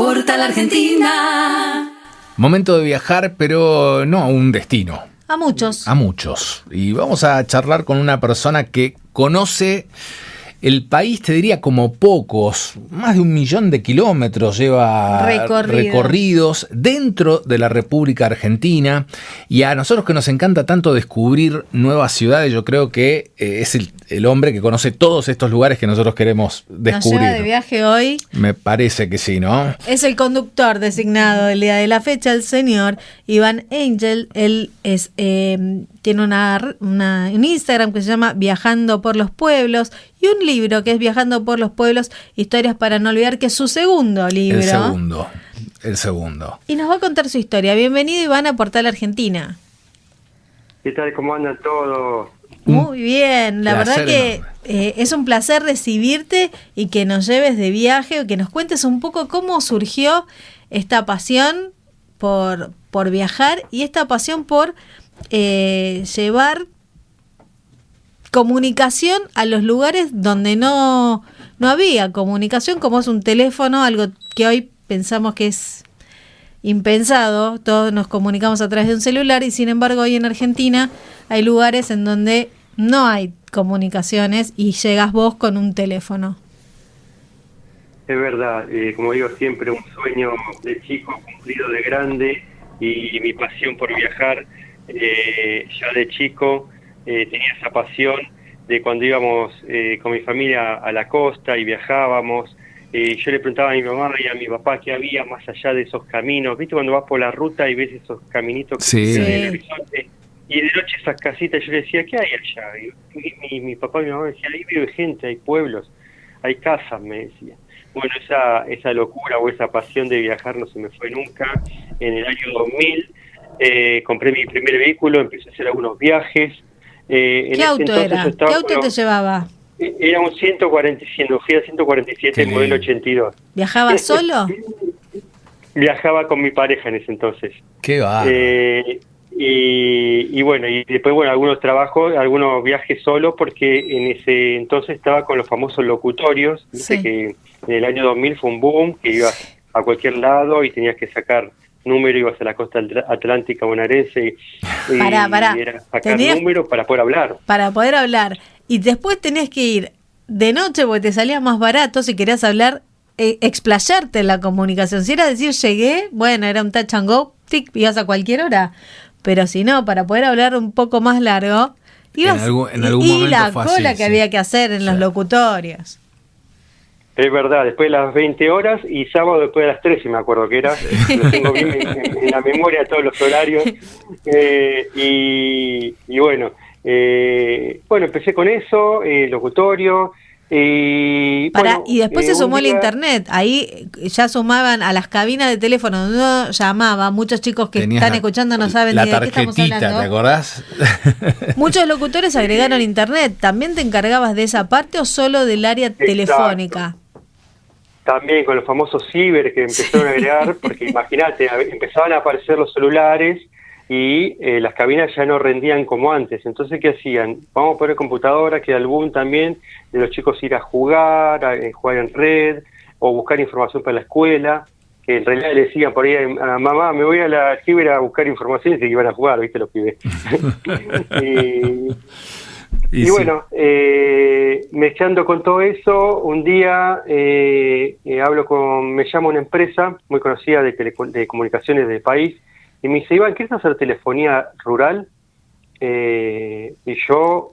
Portal Argentina. Momento de viajar, pero no a un destino. A muchos. A muchos. Y vamos a charlar con una persona que conoce el país, te diría, como pocos. Más de 1 millón de kilómetros lleva recorridos dentro de la República Argentina. Y a nosotros que nos encanta tanto descubrir nuevas ciudades, yo creo que es el hombre que conoce todos estos lugares que nosotros queremos descubrir. Nos lleva de viaje hoy. Me parece que sí, ¿no? Es el conductor designado del día de la fecha, el señor Iván Angel. Él es, tiene un Instagram que se llama Viajando por los Pueblos y un libro que es Viajando por los Pueblos, Historias para no olvidar, que es su segundo libro. El segundo. Y nos va a contar su historia. Bienvenido, Iván, a Portal Argentina. ¿Qué tal? ¿Cómo andan todos? Muy bien, la verdad que es un placer recibirte y que nos lleves de viaje, que nos cuentes un poco cómo surgió esta pasión por viajar y esta pasión por llevar comunicación a los lugares donde no había comunicación, como es un teléfono, algo que hoy pensamos que es impensado. Todos nos comunicamos a través de un celular y sin embargo hoy en Argentina hay lugares en donde no hay comunicaciones y llegas vos con un teléfono. Es verdad, como digo siempre, un sueño de chico cumplido de grande, y mi pasión por viajar, ya de chico tenía esa pasión de cuando íbamos con mi familia a la costa y viajábamos. Yo le preguntaba a mi mamá y a mi papá qué había más allá de esos caminos. ¿Viste cuando vas por la ruta y ves esos caminitos que sí. se ven en el horizonte? Y de noche esas casitas, yo le decía, ¿qué hay allá? Y mi papá y mi mamá me decían, ahí vive gente, hay pueblos, hay casas, me decía. Bueno, esa locura o esa pasión de viajar no se me fue nunca. En el año 2000 compré mi primer vehículo, empecé a hacer algunos viajes. ¿Qué auto era? ¿Qué auto te llevaba? Era un 147, Fiat 147, modelo 82. ¿Viajabas solo? Viajaba con mi pareja en ese entonces. ¡Qué va! Y bueno, y después, bueno, algunos trabajos, algunos viajes solo, porque en ese entonces estaba con los famosos locutorios. Sí. Dice que en el año 2000 fue un boom, que ibas a cualquier lado y tenías que sacar número, ibas a la costa atlántica bonaerense y era sacar número para poder hablar. Para poder hablar. Y después tenés que ir de noche porque te salía más barato si querías hablar, explayarte en la comunicación. Si era decir llegué, bueno, era un touch and go, tic, ibas a cualquier hora. Pero si no, para poder hablar un poco más largo, ibas en algún y momento la fue cola así, que sí. había que hacer en los locutorios. Es verdad, después de las 20 horas y sábado después de las 13, me acuerdo que era. Lo tengo bien en la memoria todos los horarios. Y bueno, empecé con eso, locutorio. Y después se sumó el internet. Ahí ya sumaban a las cabinas de teléfono donde uno llamaba. Muchos chicos que están escuchando no saben la ni de qué estamos hablando. ¿Te acordás? Muchos locutores agregaron internet. ¿También te encargabas de esa parte o solo del área telefónica? También con los famosos ciber que empezaron a agregar, porque imagínate, empezaban a aparecer los celulares y las cabinas ya no rendían como antes. Entonces, ¿qué hacían? Vamos a poner computadora, que algún también de los chicos ir a jugar en red, o buscar información para la escuela, que en realidad le decían por ahí a mamá, me voy a la ciber a buscar información, y se iban a jugar, ¿viste? Los pibes. Y sí. Bueno, mezclando con todo eso, un día me llama una empresa muy conocida de comunicaciones del país, y me dice, Iván, ¿quieres hacer telefonía rural? Y yo,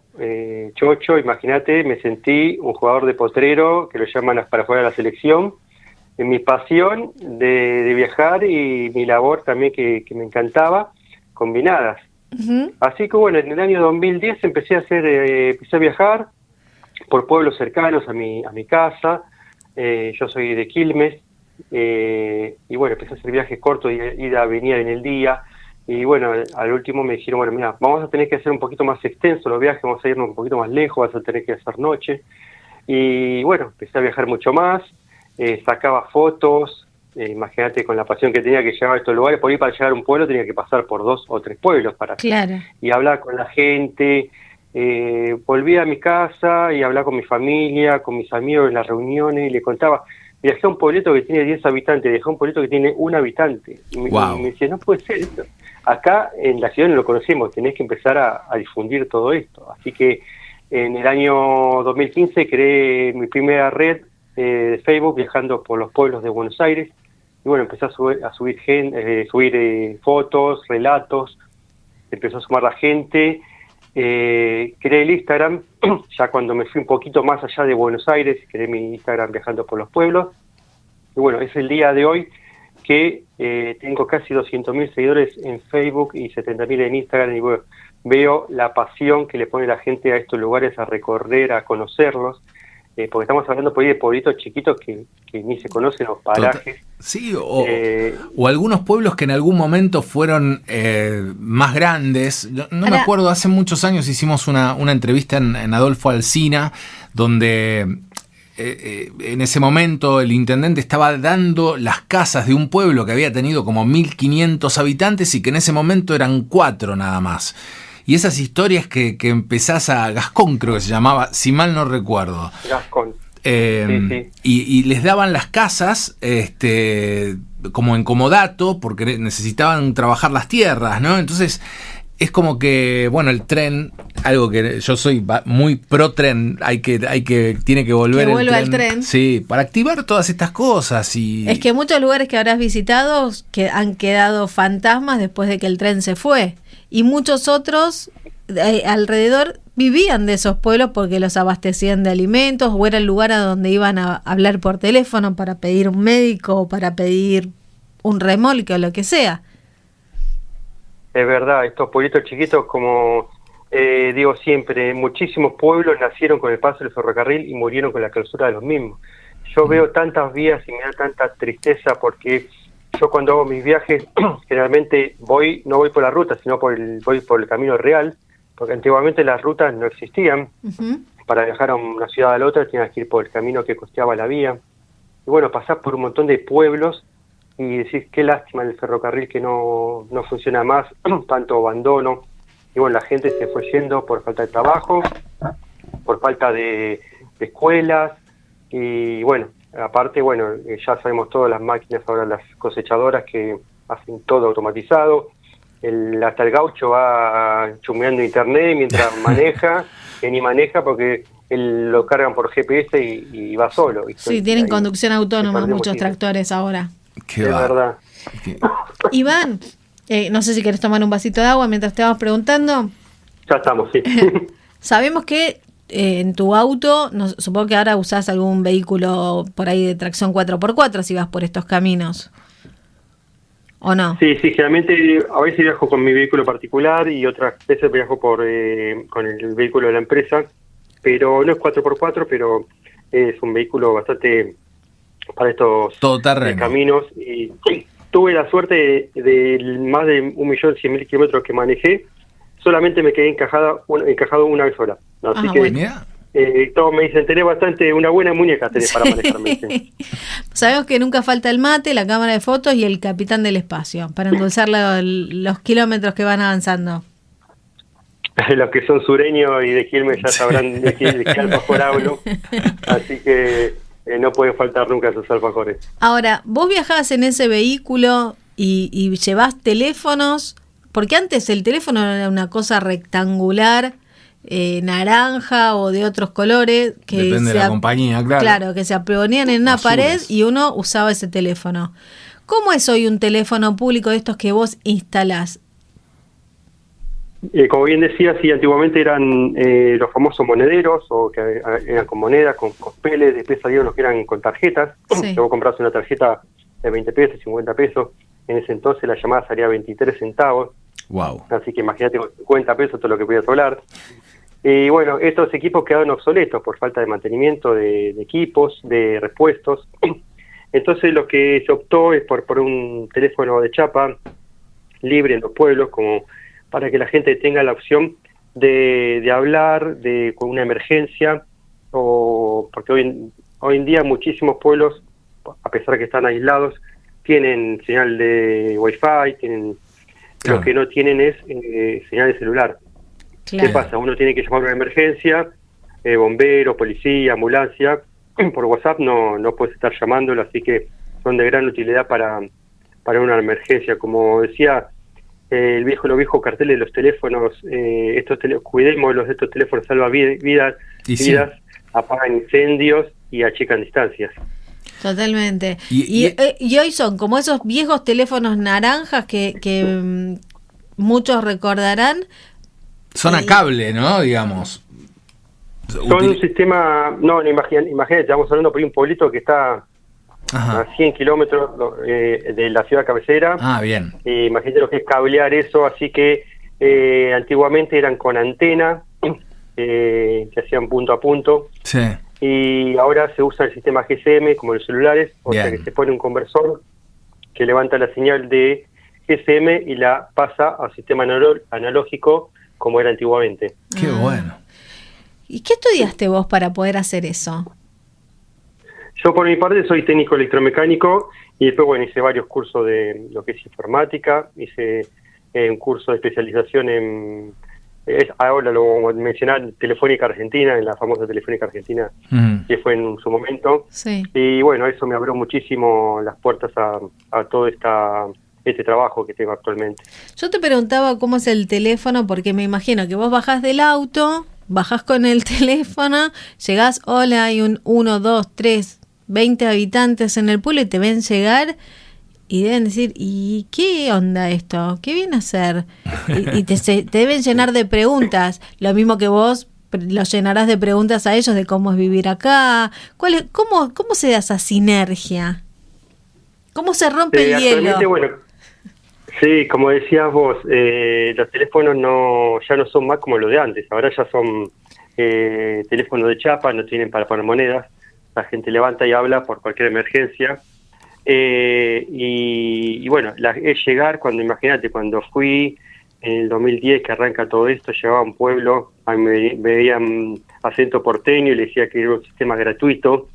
chocho, imagínate, me sentí un jugador de potrero, que lo llaman para jugar a la selección, en mi pasión de viajar y mi labor también que me encantaba, combinadas. Uh-huh. Así que bueno, en el año 2010 empecé a viajar por pueblos cercanos a mi casa. Yo soy de Quilmes, y bueno, empecé a hacer viajes cortos, ida, venida en el día, y bueno, al último me dijeron, bueno, mira, vamos a tener que hacer un poquito más extenso los viajes, vamos a irnos un poquito más lejos, vas a tener que hacer noche. Y bueno, empecé a viajar mucho más, sacaba fotos. Imagínate con la pasión que tenía que llegar a estos lugares, por ahí para llegar a un pueblo tenía que pasar por 2 o 3 pueblos y hablar con la gente. Volví a mi casa y hablaba con mi familia, con mis amigos en las reuniones, y le contaba, viajé a un pueblito que tiene 10 habitantes, viajé a un pueblito que tiene 1 habitante. Y me decía, no puede ser esto. Acá en la ciudad no lo conocemos, tenés que empezar a difundir todo esto. Así que en el año 2015 creé mi primera red de Facebook viajando por los pueblos de Buenos Aires. Y bueno, empecé a subir fotos, relatos, empezó a sumar la gente. Creé el Instagram, ya cuando me fui un poquito más allá de Buenos Aires, creé mi Instagram viajando por los pueblos. Y bueno, es el día de hoy que tengo casi 200.000 seguidores en Facebook y 70.000 en Instagram, y bueno, veo la pasión que le pone la gente a estos lugares, a recorrer, a conocerlos, porque estamos hablando por ahí de pueblitos chiquitos que ni se conocen los parajes. Sí, o algunos pueblos que en algún momento fueron más grandes. No me acuerdo, hace muchos años hicimos una entrevista en Adolfo Alsina, donde en ese momento el intendente estaba dando las casas de un pueblo que había tenido como 1.500 habitantes y que en ese momento eran 4 nada más. Y esas historias que empezás a... Gascón creo que se llamaba, si mal no recuerdo. Gascón. Sí. Y les daban las casas como en comodato porque necesitaban trabajar las tierras, ¿no? Entonces es como que, bueno, el tren, algo que yo soy muy pro tren, tiene que volver que vuelva el tren. Sí, para activar todas estas cosas. Y es que muchos lugares que habrás visitado que han quedado fantasmas después de que el tren se fue. Y muchos otros alrededor vivían de esos pueblos porque los abastecían de alimentos o era el lugar a donde iban a hablar por teléfono para pedir un médico o para pedir un remolque o lo que sea. Es verdad, estos pueblitos chiquitos, como digo siempre, muchísimos pueblos nacieron con el paso del ferrocarril y murieron con la clausura de los mismos. Yo veo tantas vías y me da tanta tristeza porque yo cuando hago mis viajes generalmente no voy por la ruta, sino voy por el camino real, porque antiguamente las rutas no existían. Uh-huh. Para viajar a una ciudad a la otra tenías que ir por el camino que costeaba la vía. Y bueno, pasás por un montón de pueblos y decís, qué lástima el ferrocarril que no funciona más, tanto abandono. Y bueno, la gente se fue yendo por falta de trabajo, por falta de escuelas, y bueno, aparte, bueno, ya sabemos todas las máquinas ahora, las cosechadoras que hacen todo automatizado. Hasta el gaucho va chumeando internet mientras maneja, que ni maneja porque lo cargan por GPS y va solo. Sí, tienen conducción autónoma muchos tractores ahora. Qué verdad. Iván, no sé si querés tomar un vasito de agua mientras te vamos preguntando. Ya estamos, sí. Sabemos que en tu auto, supongo que ahora usás algún vehículo por ahí de tracción 4x4 si vas por estos caminos, ¿o no? Sí, generalmente a veces viajo con mi vehículo particular y otras veces viajo con el vehículo de la empresa, pero no es 4x4, pero es un vehículo bastante para estos caminos. Y tuve la suerte de más de 1.100.000 kilómetros que manejé, solamente me quedé encajado una vez sola. Así que todos me dicen, tenés una buena muñeca tenés para manejarme. Sabemos que nunca falta el mate, la cámara de fotos y el capitán del espacio, para endulzar los kilómetros que van avanzando. Los que son sureños y de Quilmes ya sabrán de qué alfajor hablo, así que no pueden faltar nunca esos alfajores. Ahora, vos viajás en ese vehículo y llevás teléfonos, porque antes el teléfono era una cosa rectangular, naranja o de otros colores, que depende de la compañía, claro. Claro, que se ponían en una pared y uno usaba ese teléfono. ¿Cómo es hoy un teléfono público de estos que vos instalás? Como bien decía, sí, antiguamente eran los famosos monederos, o que eran con moneda, con peles, después salieron los que eran con tarjetas. Sí. Si vos compras una tarjeta de 20 pesos, 50 pesos, en ese entonces la llamada salía 23 centavos. Wow. Así que imagínate con 50 pesos todo lo que podías hablar. Y bueno, estos equipos quedaron obsoletos por falta de mantenimiento de equipos, de repuestos. Entonces lo que se optó es por un teléfono de chapa libre en los pueblos, como para que la gente tenga la opción de hablar con una emergencia, o porque hoy en día muchísimos pueblos, a pesar de que están aislados, tienen señal de Wi-Fi, tienen... Claro. Lo que no tienen es señal de celular. Claro. ¿Qué pasa? Uno tiene que llamar a una emergencia, bombero, policía, ambulancia, por WhatsApp no puedes estar llamándolo, así que son de gran utilidad para una emergencia. Como decía los viejos carteles de los teléfonos, cuidémoslos de estos teléfonos, salva vidas, apagan incendios y achican distancias. Totalmente. Y hoy son como esos viejos teléfonos naranjas que muchos recordarán. Son a cable, ¿no? Digamos. Son un sistema, imagínate, estamos hablando por un pueblito que está a 100 kilómetros de la ciudad cabecera. Bien. Imagínate lo que es cablear eso, así que antiguamente eran con antena, que hacían punto a punto. Sí. Y ahora se usa el sistema GSM como en los celulares, o sea que se pone un conversor que levanta la señal de GSM y la pasa al sistema analógico como era antiguamente. Qué bueno. ¿Y qué estudiaste vos para poder hacer eso? Yo por mi parte soy técnico electromecánico y después hice varios cursos de lo que es informática, hice un curso de especialización ahora lo voy a mencionar, Telefónica Argentina, en la famosa Telefónica Argentina, que fue en su momento. Sí. Y eso me abrió muchísimo las puertas a todo este trabajo que tengo actualmente. Yo te preguntaba cómo es el teléfono, porque me imagino que vos bajás del auto, bajás con el teléfono, llegás, hola, hay un 1, 2, 3, 20 habitantes en el pueblo y te ven llegar y deben decir, ¿y qué onda esto? ¿Qué viene a hacer? Y te deben llenar de preguntas, lo mismo que vos los llenarás de preguntas a ellos de cómo es vivir acá, cómo se da esa sinergia, cómo se rompe el hielo. Sí, como decías vos, los teléfonos ya no son más como los de antes, ahora ya son teléfonos de chapa, no tienen para poner monedas, la gente levanta y habla por cualquier emergencia. Es llegar imagínate, cuando fui en el 2010 que arranca todo esto, llegaba a un pueblo, me veían acento porteño y le decía que era un sistema gratuito,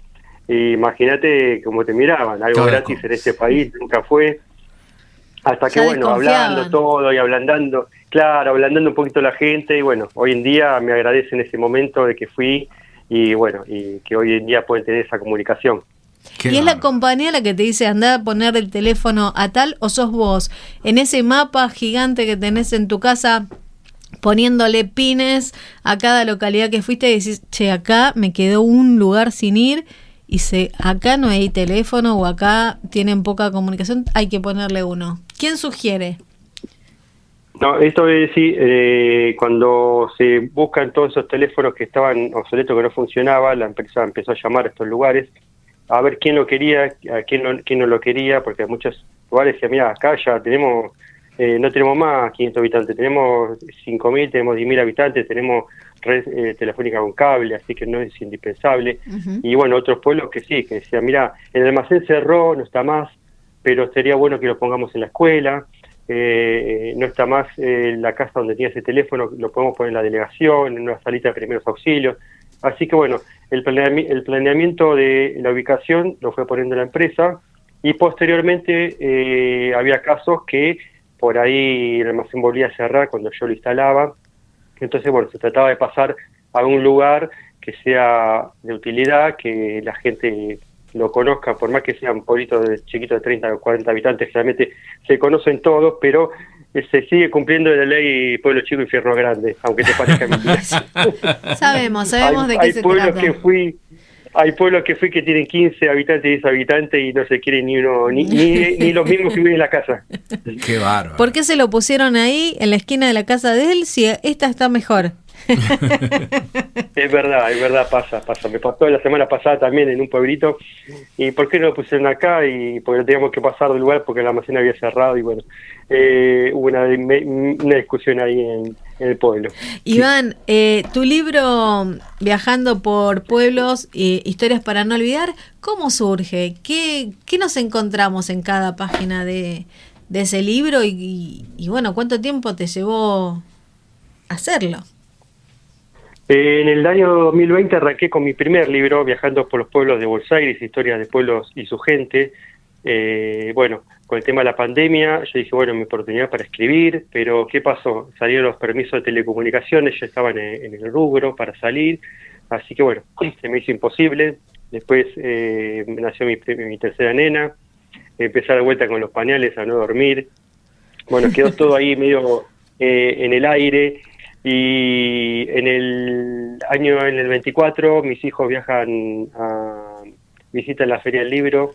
y imagínate cómo te miraban, algo gratis en este país, nunca fue, hasta que hablando todo y ablandando un poquito la gente, y hoy en día me agradecen ese momento de que fui, y que hoy en día pueden tener esa comunicación. ¿Y es la compañía la que te dice anda a poner el teléfono a tal, o sos vos en ese mapa gigante que tenés en tu casa poniéndole pines a cada localidad que fuiste y decís, che, acá me quedó un lugar sin ir y acá no hay teléfono o acá tienen poca comunicación, hay que ponerle uno? ¿Quién sugiere? No, esto es decir, cuando se buscan todos esos teléfonos que estaban obsoletos, que no funcionaban, la empresa empezó a llamar a estos lugares a ver quién lo quería, a quién no lo quería, porque muchos lugares decían, mira, acá ya tenemos, no tenemos más 500 habitantes, tenemos 5.000, tenemos 10.000 habitantes, tenemos red telefónica con cable, así que no es indispensable. Uh-huh. Y otros pueblos que sí, que decían, mira, el almacén cerró, no está más, pero sería bueno que lo pongamos en la escuela, no está más la casa donde tenía ese teléfono, lo podemos poner en la delegación, en una salita de primeros auxilios. Así que el planeamiento de la ubicación lo fue poniendo la empresa, y posteriormente había casos que por ahí el almacén volvía a cerrar cuando yo lo instalaba. Entonces, se trataba de pasar a un lugar que sea de utilidad, que la gente lo conozca, por más que sea un pueblito chiquito de 30 o 40 habitantes, realmente se conocen todos, pero se sigue cumpliendo la ley pueblo chico, infierno grande, aunque te parezca mentira. Sabemos de qué se trata. Hay pueblos que fui que tienen 15 habitantes, 10 habitantes y no se quieren ni uno, ni los mismos que viven en la casa. Qué bárbaro. ¿Por qué se lo pusieron ahí en la esquina de la casa de él si esta está mejor? Es verdad, pasa. Me pasó la semana pasada también en un pueblito. ¿Y por qué no lo pusieron acá? Y porque teníamos que pasar del lugar porque el almacén había cerrado y hubo una discusión ahí en el pueblo. Iván, tu libro Viajando por Pueblos, Historias para no olvidar, ¿cómo surge? ¿Qué nos encontramos en cada página de ese libro? Y ¿cuánto tiempo te llevó hacerlo? En el año 2020 arranqué con mi primer libro, Viajando por los Pueblos de Buenos Aires, Historias de Pueblos y su gente. Con el tema de la pandemia, yo dije, mi oportunidad para escribir, pero ¿qué pasó? Salieron los permisos de telecomunicaciones, yo estaba en el rubro para salir, así que se me hizo imposible. después nació mi tercera nena, empecé a dar vuelta con los pañales, a no dormir. Bueno, quedó todo ahí medio en el aire, y en el 24 mis hijos viajan visitan la Feria del Libro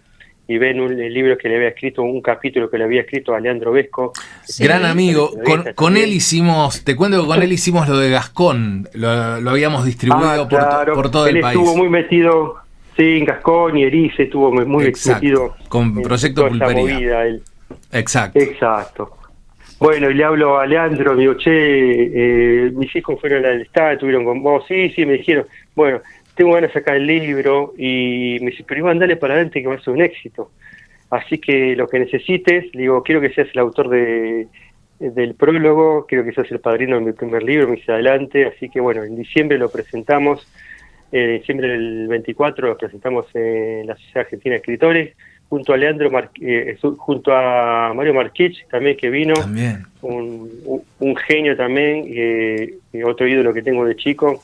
y ven el libro que le había escrito, un capítulo que le había escrito a Leandro Vesco. Sí. Gran amigo, con él hicimos, te cuento que con él hicimos lo de Gascón, lo habíamos distribuido por todo el país. Él estuvo muy metido, sí, en Gascón y Erice, estuvo muy metido con Proyecto Pulpería. Exacto. Bueno, y le hablo a Leandro, me digo, mis hijos fueron al estadio, estuvieron con vos, sí, me dijeron, bueno, tengo ganas de sacar el libro, y me dice, pero Iván, dale para adelante que va a ser un éxito. Así que lo que necesites, le digo, quiero que seas el autor del prólogo, quiero que seas el padrino de mi primer libro, me dice, adelante. Así que bueno, en diciembre lo presentamos, en diciembre del 24 lo presentamos en la Sociedad Argentina de Escritores, junto a junto a Mario Marquich, también, que vino, también. Un genio también, otro ídolo que tengo de chico.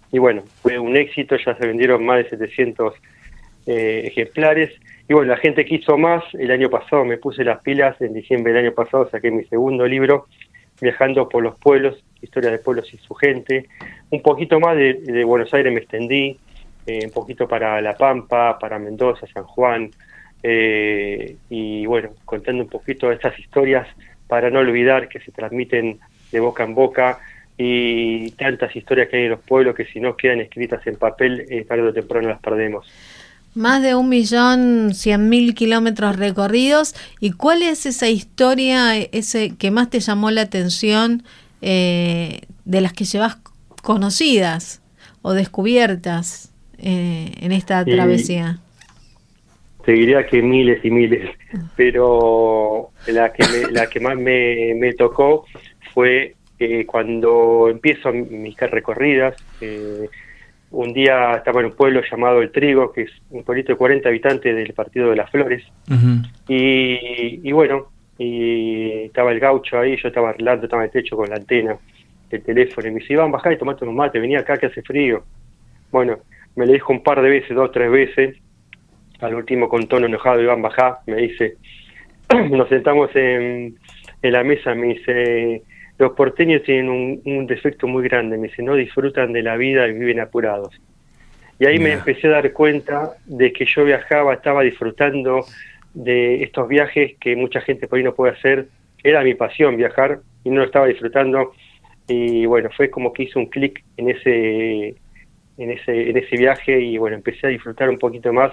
Y bueno, fue un éxito, ya se vendieron más de 700 ejemplares. Y bueno, la gente quiso más. El año pasado me puse las pilas, en diciembre del año pasado saqué mi segundo libro, Viajando por los pueblos, historia de pueblos y su gente. Un poquito más de Buenos Aires me extendí, un poquito para La Pampa, para Mendoza, San Juan, y bueno, contando un poquito de estas historias para no olvidar, que se transmiten de boca en boca, y tantas historias que hay en los pueblos que si no quedan escritas en papel, tarde o temprano las perdemos. Más de 1.100.000 kilómetros recorridos. ¿Y cuál es esa historia que más te llamó la atención, de las que llevas conocidas o descubiertas en esta travesía? Te diría que miles y miles, pero la que más me tocó fue cuando empiezo mis recorridas. Un día estaba en un pueblo llamado El Trigo, que es un pueblito de 40 habitantes del Partido de las Flores. Uh-huh. Y bueno, y estaba el gaucho ahí, yo estaba arreglando, estaba en el techo con la antena del teléfono, y me dice, Iván, bajá y tomate unos mates, venía acá que hace frío. Bueno, me lo dijo un par de veces, 2 o 3 veces. Al último, con tono enojado, Iván, bajá, me dice. Nos sentamos en la mesa, me dice, los porteños tienen un defecto muy grande, me dice, no disfrutan de la vida y viven apurados. Y ahí me empecé a dar cuenta de que yo viajaba, estaba disfrutando de estos viajes que mucha gente por ahí no puede hacer. Era mi pasión viajar y no lo estaba disfrutando. Y bueno, fue como que hice un clic en ese viaje, y bueno, empecé a disfrutar un poquito más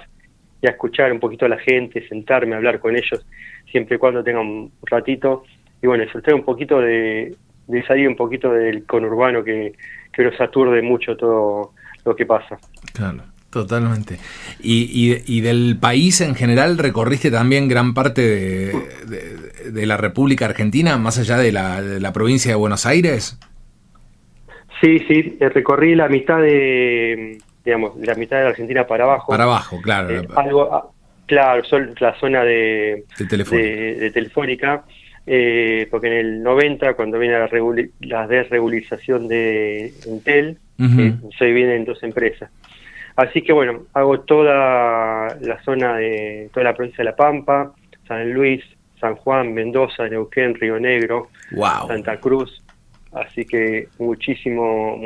y a escuchar un poquito a la gente, sentarme a hablar con ellos siempre y cuando tenga un ratito. Y bueno, disfrutar un poquito de salir un poquito del conurbano que nos aturde mucho todo lo que pasa. Claro, totalmente. Y del país en general, ¿recorriste también gran parte de la República Argentina, más allá de la provincia de Buenos Aires? Sí, recorrí la mitad de la mitad de la Argentina para abajo. Para abajo, claro. Claro, la zona de Telefónica. Porque en el 90, cuando viene la desregulización de Entel, uh-huh, se dividen en 2 empresas. Así que bueno, hago toda la zona de toda la provincia de La Pampa, San Luis, San Juan, Mendoza, Neuquén, Río Negro, wow, Santa Cruz. Así que muchísimo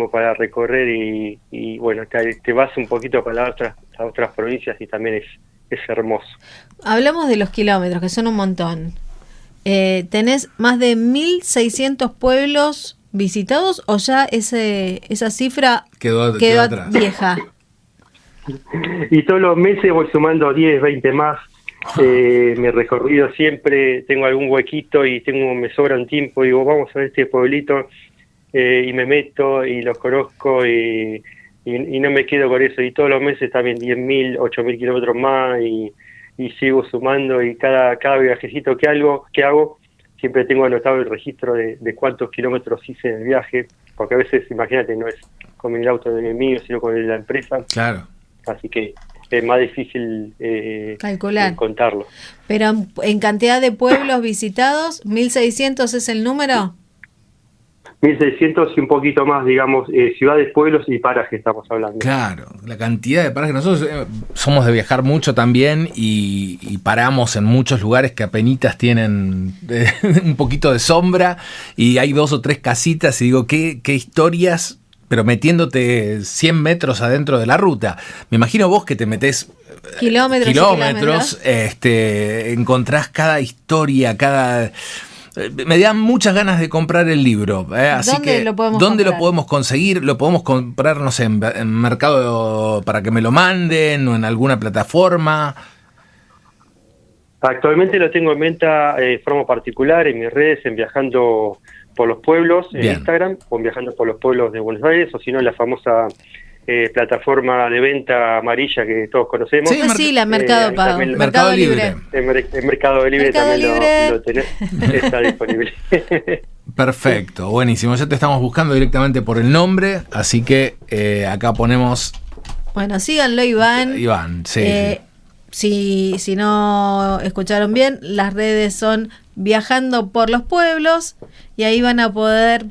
para recorrer, y bueno, te vas un poquito para las otras provincias y también es hermoso. Hablamos de los kilómetros, que son un montón. ¿Tenés más de 1.600 pueblos visitados o ya esa cifra quedó atrás, vieja? Y todos los meses voy sumando 10, 20 más. Me he recorrido siempre, tengo algún huequito y me sobra un tiempo, digo, vamos a ver este pueblito, y me meto y los conozco, y no me quedo con eso. Y todos los meses también 10.000, 8.000 kilómetros más, y sigo sumando, y cada viajecito que hago, siempre tengo anotado el registro de cuántos kilómetros hice en el viaje, porque a veces, imagínate, no es con el auto de mío, sino con el de la empresa. Claro. Así que es más difícil calcular, contarlo. Pero en cantidad de pueblos visitados, ¿1.600 es el número? 1.600 y un poquito más, digamos, ciudades, pueblos y parajes estamos hablando. Claro, la cantidad de parajes. Nosotros somos de viajar mucho también y paramos en muchos lugares que apenitas tienen un poquito de sombra y hay 2 o 3 casitas y digo, qué historias, pero metiéndote 100 metros adentro de la ruta. Me imagino vos que te metés kilómetros. Encontrás cada historia, me dan muchas ganas de comprar el libro. Así ¿Dónde que, lo podemos ¿dónde comprar? lo podemos conseguir? Lo podemos comprar, no sé, en Mercado para que me lo manden o en alguna plataforma. Actualmente lo tengo en venta de forma particular en mis redes, en Viajando por los Pueblos, en Bien. Instagram, o en Viajando por los Pueblos de Buenos Aires, o si no en la famosa plataforma de venta amarilla que todos conocemos. Sí, la Mercado Pago. Mercado Libre. En Mercado Libre Mercado también Libre. lo tenés, está disponible. Perfecto, buenísimo. Ya te estamos buscando directamente por el nombre, así que acá ponemos Bueno, síganlo, Iván. Iván, sí. Si no escucharon bien, las redes son Viajando por los Pueblos y ahí van a poder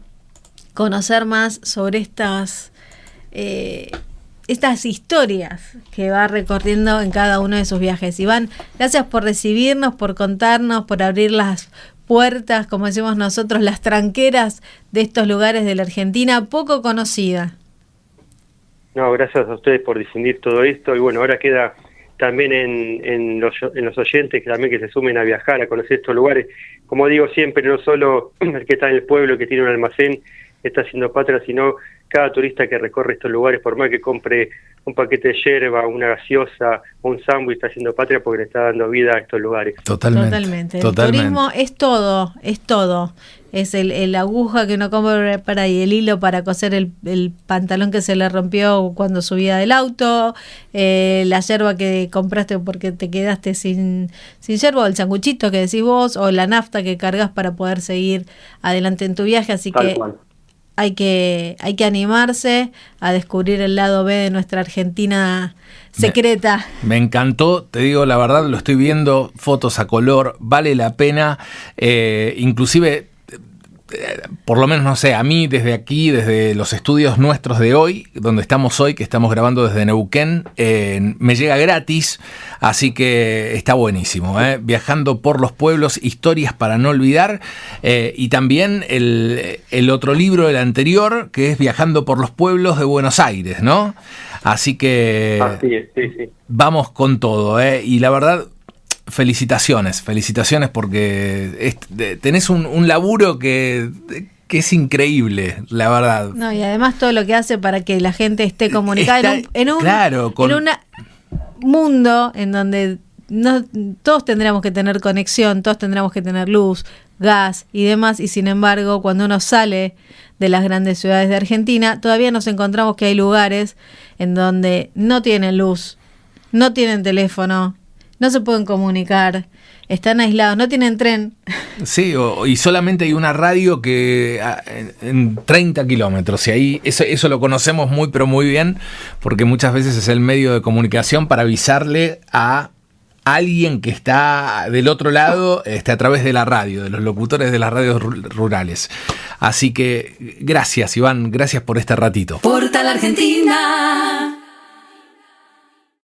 conocer más sobre estas historias que va recorriendo en cada uno de sus viajes. Iván, gracias por recibirnos, por contarnos, por abrir las puertas, como decimos nosotros, las tranqueras de estos lugares de la Argentina poco conocida. No, gracias a ustedes por difundir todo esto y bueno, ahora queda también en los oyentes que también que se sumen a viajar, a conocer estos lugares. Como digo siempre, no solo el que está en el pueblo, que tiene un almacén, está haciendo patria, sino cada turista que recorre estos lugares, por más que compre un paquete de yerba, una gaseosa o un sándwich, está haciendo patria porque le está dando vida a estos lugares. Totalmente. El turismo es todo. Es la aguja que uno compra para y el hilo para coser el pantalón que se le rompió cuando subía del auto, la yerba que compraste porque te quedaste sin yerba, o el sanguchito que decís vos, o la nafta que cargas para poder seguir adelante en tu viaje. Así Tal que cual. hay que animarse a descubrir el lado B de nuestra Argentina secreta. Me encantó, te digo la verdad, lo estoy viendo, fotos a color, vale la pena, inclusive, por lo menos, no sé, a mí desde aquí, desde los estudios nuestros de hoy, donde estamos hoy, que estamos grabando desde Neuquén, me llega gratis, así que está buenísimo, Viajando por los Pueblos, historias para no olvidar, y también el otro libro, el anterior, que es Viajando por los Pueblos de Buenos Aires, ¿no? Así que Así es, sí. Vamos con todo, y la verdad, felicitaciones porque tenés un laburo que es increíble, la verdad. No, y además todo lo que hace para que la gente esté comunicada en un mundo en donde todos tendríamos que tener conexión, todos tendríamos que tener luz, gas y demás, y sin embargo, cuando uno sale de las grandes ciudades de Argentina, todavía nos encontramos que hay lugares en donde no tienen luz, no tienen teléfono, no se pueden comunicar, están aislados, no tienen tren. Sí, y solamente hay una radio que en 30 kilómetros, y ahí eso lo conocemos muy, pero muy bien, porque muchas veces es el medio de comunicación para avisarle a alguien que está del otro lado, a través de la radio, de los locutores de las radios rurales. Así que gracias, Iván, gracias por este ratito. Portal Argentina.